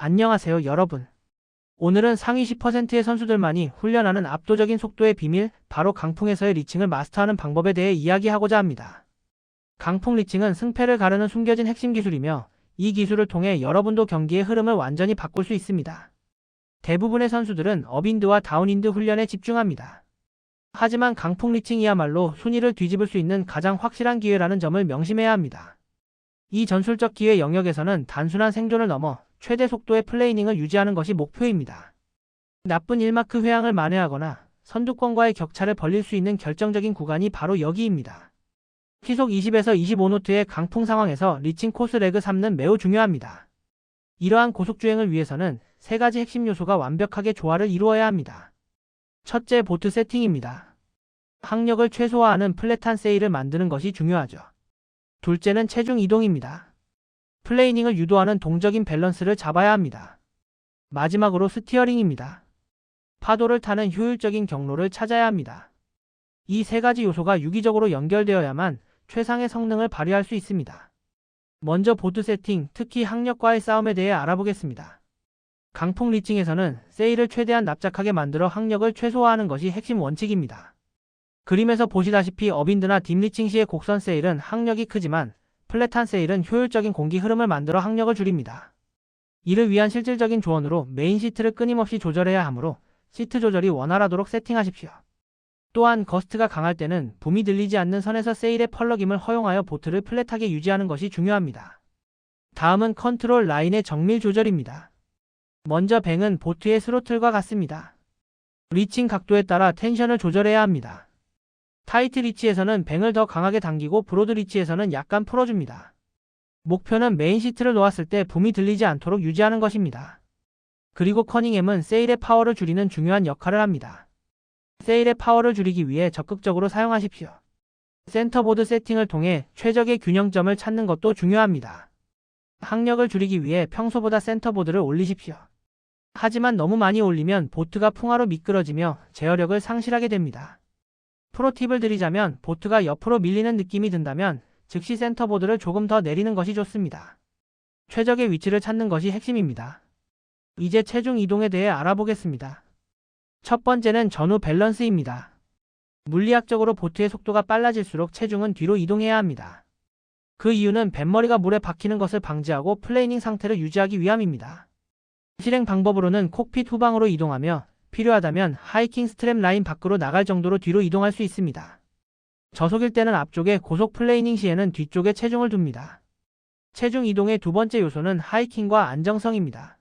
안녕하세요, 여러분. 오늘은 상위 10%의 선수들만이 훈련하는 압도적인 속도의 비밀, 바로 강풍에서의 리칭을 마스터하는 방법에 대해 이야기하고자 합니다. 강풍 리칭은 승패를 가르는 숨겨진 핵심 기술이며, 이 기술을 통해 여러분도 경기의 흐름을 완전히 바꿀 수 있습니다. 대부분의 선수들은 업인드와 다운인드 훈련에 집중합니다. 하지만 강풍 리칭이야말로 순위를 뒤집을 수 있는 가장 확실한 기회라는 점을 명심해야 합니다. 이 전술적 기회 영역에서는 단순한 생존을 넘어 최대 속도의 플레이닝을 유지하는 것이 목표입니다. 나쁜 1마크 회항을 만회하거나 선두권과의 격차를 벌릴 수 있는 결정적인 구간이 바로 여기입니다. 시속 20에서 25노트의 강풍 상황에서 리칭 코스 레그 3는 매우 중요합니다. 이러한 고속주행을 위해서는 세 가지 핵심 요소가 완벽하게 조화를 이루어야 합니다. 첫째, 보트 세팅입니다. 항력을 최소화하는 플랫한 세일을 만드는 것이 중요하죠. 둘째는 체중 이동입니다. 플레이닝을 유도하는 동적인 밸런스를 잡아야 합니다. 마지막으로 스티어링입니다. 파도를 타는 효율적인 경로를 찾아야 합니다. 이 세 가지 요소가 유기적으로 연결되어야만 최상의 성능을 발휘할 수 있습니다. 먼저 보트 세팅, 특히 항력과의 싸움에 대해 알아보겠습니다. 강풍 리칭에서는 세일을 최대한 납작하게 만들어 항력을 최소화하는 것이 핵심 원칙입니다. 그림에서 보시다시피 업인드나 딥리칭 시의 곡선 세일은 항력이 크지만 플랫한 세일은 효율적인 공기 흐름을 만들어 항력을 줄입니다. 이를 위한 실질적인 조언으로 메인 시트를 끊임없이 조절해야 하므로 시트 조절이 원활하도록 세팅하십시오. 또한 거스트가 강할 때는 붐이 들리지 않는 선에서 세일의 펄럭임을 허용하여 보트를 플랫하게 유지하는 것이 중요합니다. 다음은 컨트롤 라인의 정밀 조절입니다. 먼저 뱅은 보트의 스로틀과 같습니다. 리칭 각도에 따라 텐션을 조절해야 합니다. 타이트 리치에서는 뱅을 더 강하게 당기고 브로드 리치에서는 약간 풀어줍니다. 목표는 메인 시트를 놓았을 때 붐이 들리지 않도록 유지하는 것입니다. 그리고 커닝햄은 세일의 파워를 줄이는 중요한 역할을 합니다. 세일의 파워를 줄이기 위해 적극적으로 사용하십시오. 센터보드 세팅을 통해 최적의 균형점을 찾는 것도 중요합니다. 항력을 줄이기 위해 평소보다 센터보드를 올리십시오. 하지만 너무 많이 올리면 보트가 풍화로 미끄러지며 제어력을 상실하게 됩니다. 프로팁을 드리자면 보트가 옆으로 밀리는 느낌이 든다면 즉시 센터보드를 조금 더 내리는 것이 좋습니다. 최적의 위치를 찾는 것이 핵심입니다. 이제 체중 이동에 대해 알아보겠습니다. 첫 번째는 전후 밸런스입니다. 물리학적으로 보트의 속도가 빨라질수록 체중은 뒤로 이동해야 합니다. 그 이유는 뱃머리가 물에 박히는 것을 방지하고 플레이닝 상태를 유지하기 위함입니다. 실행 방법으로는 콕핏 후방으로 이동하며 필요하다면 하이킹 스트랩 라인 밖으로 나갈 정도로 뒤로 이동할 수 있습니다. 저속일 때는 앞쪽에, 고속 플레이닝 시에는 뒤쪽에 체중을 둡니다. 체중 이동의 두 번째 요소는 하이킹과 안정성입니다.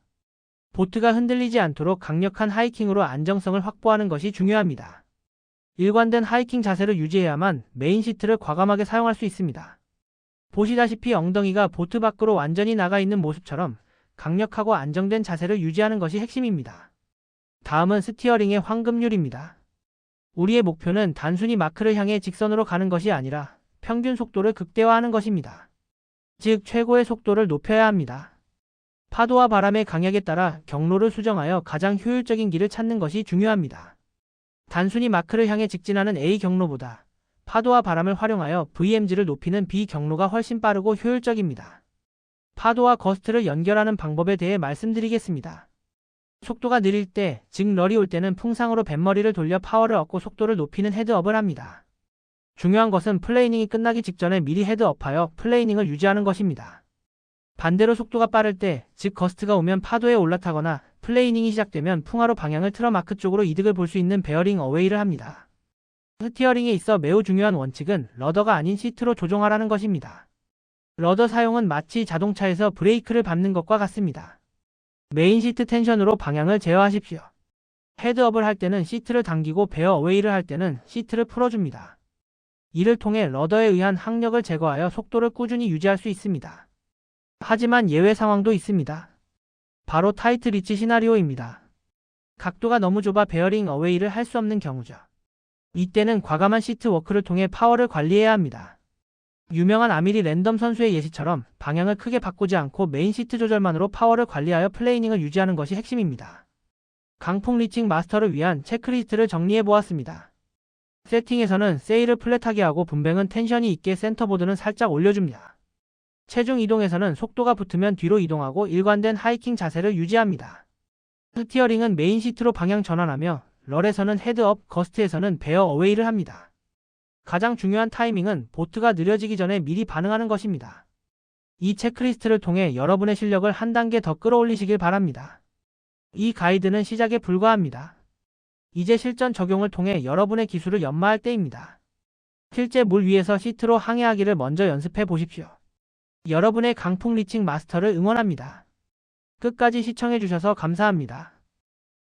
보트가 흔들리지 않도록 강력한 하이킹으로 안정성을 확보하는 것이 중요합니다. 일관된 하이킹 자세를 유지해야만 메인 시트를 과감하게 사용할 수 있습니다. 보시다시피 엉덩이가 보트 밖으로 완전히 나가 있는 모습처럼 강력하고 안정된 자세를 유지하는 것이 핵심입니다. 다음은 스티어링의 황금률입니다. 우리의 목표는 단순히 마크를 향해 직선으로 가는 것이 아니라 평균 속도를 극대화하는 것입니다. 즉, 최고의 속도를 높여야 합니다. 파도와 바람의 강약에 따라 경로를 수정하여 가장 효율적인 길을 찾는 것이 중요합니다. 단순히 마크를 향해 직진하는 A 경로보다 파도와 바람을 활용하여 VMG를 높이는 B 경로가 훨씬 빠르고 효율적입니다. 파도와 거스트를 연결하는 방법에 대해 말씀드리겠습니다. 속도가 느릴 때, 즉 럴이 올 때는 풍상으로 뱃머리를 돌려 파워를 얻고 속도를 높이는 헤드업을 합니다. 중요한 것은 플레이닝이 끝나기 직전에 미리 헤드업하여 플레이닝을 유지하는 것입니다. 반대로 속도가 빠를 때, 즉 거스트가 오면 파도에 올라타거나 플레이닝이 시작되면 풍화로 방향을 틀어 마크 쪽으로 이득을 볼 수 있는 베어링 어웨이를 합니다. 스티어링에 있어 매우 중요한 원칙은 러더가 아닌 시트로 조종하라는 것입니다. 러더 사용은 마치 자동차에서 브레이크를 밟는 것과 같습니다. 메인 시트 텐션으로 방향을 제어하십시오. 헤드업을 할 때는 시트를 당기고 베어 어웨이를 할 때는 시트를 풀어줍니다. 이를 통해 러더에 의한 항력을 제거하여 속도를 꾸준히 유지할 수 있습니다. 하지만 예외 상황도 있습니다. 바로 타이트 리치 시나리오입니다. 각도가 너무 좁아 베어링 어웨이를 할 수 없는 경우죠. 이때는 과감한 시트 워크를 통해 파워를 관리해야 합니다. 유명한 아미리 랜덤 선수의 예시처럼 방향을 크게 바꾸지 않고 메인 시트 조절만으로 파워를 관리하여 플레이닝을 유지하는 것이 핵심입니다. 강풍 리칭 마스터를 위한 체크리스트를 정리해 보았습니다. 세팅에서는 세일을 플랫하게 하고 분뱅은 텐션이 있게 센터보드는 살짝 올려줍니다. 체중 이동에서는 속도가 붙으면 뒤로 이동하고 일관된 하이킹 자세를 유지합니다. 스티어링은 메인 시트로 방향 전환하며 럴에서는 헤드업, 거스트에서는 베어 어웨이를 합니다. 가장 중요한 타이밍은 보트가 느려지기 전에 미리 반응하는 것입니다. 이 체크리스트를 통해 여러분의 실력을 한 단계 더 끌어올리시길 바랍니다. 이 가이드는 시작에 불과합니다. 이제 실전 적용을 통해 여러분의 기술을 연마할 때입니다. 실제 물 위에서 시트로 항해하기를 먼저 연습해 보십시오. 여러분의 강풍 리칭 마스터를 응원합니다. 끝까지 시청해 주셔서 감사합니다.